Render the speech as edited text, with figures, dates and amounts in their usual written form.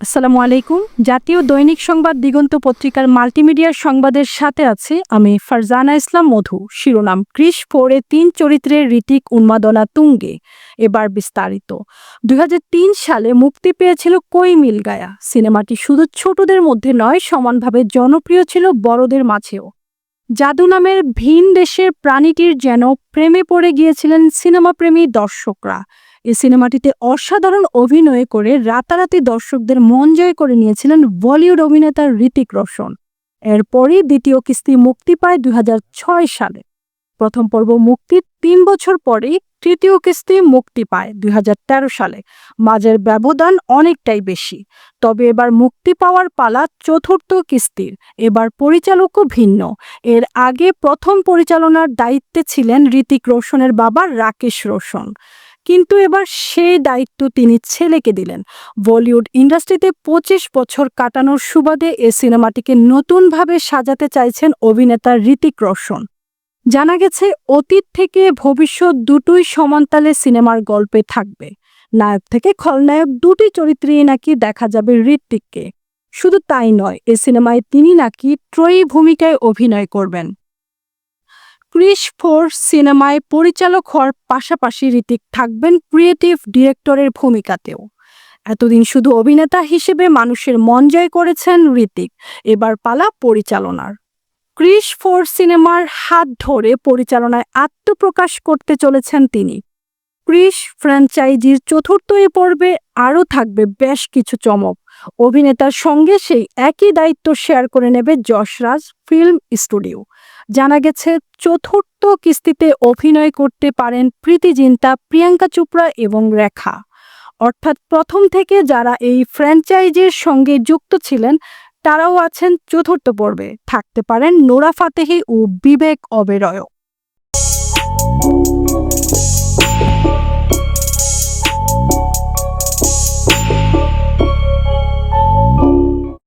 আসসালামু আলাইকুম। জাতীয় দৈনিক সংবাদ দিগন্ত পত্রিকার মাল্টিমিডিয়ার সংবাদের সাথে আছি আমি ফারজানা ইসলাম মধু। শিরোনাম: ক্রিস 4-এ 3 চরিত্রের হৃতিক উন্মাদনা তুঙ্গে। এবার বিস্তারিত। 2003 সালে মুক্তি পেয়েছিল কোই মিল গায়া। সিনেমাটি শুধু ছোটদের মধ্যে নয়, সমানভাবে জনপ্রিয় ছিল বড়দের মাঝেও। জাদু নামের ভিন দেশের প্রাণীটির যেন প্রেমে পড়ে গিয়েছিলেন সিনেমাপ্রেমী দর্শকরা। এই সিনেমাটিতে অসাধারণ অভিনয় করে রাতারাতি দর্শকদের মন জয় করে নিয়েছিলেন বলিউড অভিনেতা হৃতিক রোশন। এরপরই দ্বিতীয় কিস্তি মুক্তি পায় 2006 সালে। প্রথম পর্ব মুক্তির 3 বছর পরেই তৃতীয় কিস্তি মুক্তি পায় 2013 সালে। মাঝের ব্যবধান অনেকটাই বেশি। তবে এবার মুক্তি পাওয়ার পালা চতুর্থ কিস্তির। এবার পরিচালকও ভিন্ন। এর আগে প্রথম পরিচালনার দায়িত্বে ছিলেন হৃতিক রোশনের বাবা রাকেশ রোশন, কিন্তু এবার সেই দায়িত্ব তিনি ছেলেকে দিলেন। বলিউড ইন্ডাস্ট্রিতে 25 বছর কাটানোর সুবাদে এ সিনেমাটিকে নতুনভাবে সাজাতে চাইছেন অভিনেতা হৃতিক রোশন। জানা গেছে, অতীত থেকে ভবিষ্যৎ দুটোই সমানতালে সিনেমার গল্পে থাকবে। নায়ক থেকে খলনায়ক দুটি চরিত্রেই নাকি দেখা যাবে হৃতিককে। শুধু তাই নয়, এ সিনেমায় তিনি নাকি ত্রয়ী ভূমিকায় অভিনয় করবেন। ক্রিস 4 সিনেমায় পরিচালক হওয়ার পাশাপাশি হৃতিক থাকবেন ক্রিয়েটিভ ডিরেক্টরের ভূমিকাতেও। এতদিন শুধু অভিনেতা হিসেবে মানুষের মন জয় করেছেন হৃতিক, এবার পালা পরিচালনার। ক্রিস 4 সিনেমার হাত ধরে পরিচালনায় আত্মপ্রকাশ করতে চলেছেন তিনি। ক্রিস ফ্র্যাঞ্চাইজির চতুর্থ এ পর্বে আরও থাকবে বেশ কিছু চমক। অভিনেতার সঙ্গে সেই একই দায়িত্ব শেয়ার করে নেবে যশরাজ ফিল্ম স্টুডিও। জানা গেছে, চতুর্থ কিস্তিতে অভিনয় করতে পারেন প্রীতি জিন্টা, প্রিয়াঙ্কা চোপড়া এবং রেখা। অর্থাৎ প্রথম থেকে যারা এই ফ্র্যাঞ্চাইজির সঙ্গে যুক্ত ছিলেন তারাও আছেন চতুর্থ পর্বে। থাকতে পারেন নোরা ফাতেহি ও বিবেক ওবেরয়।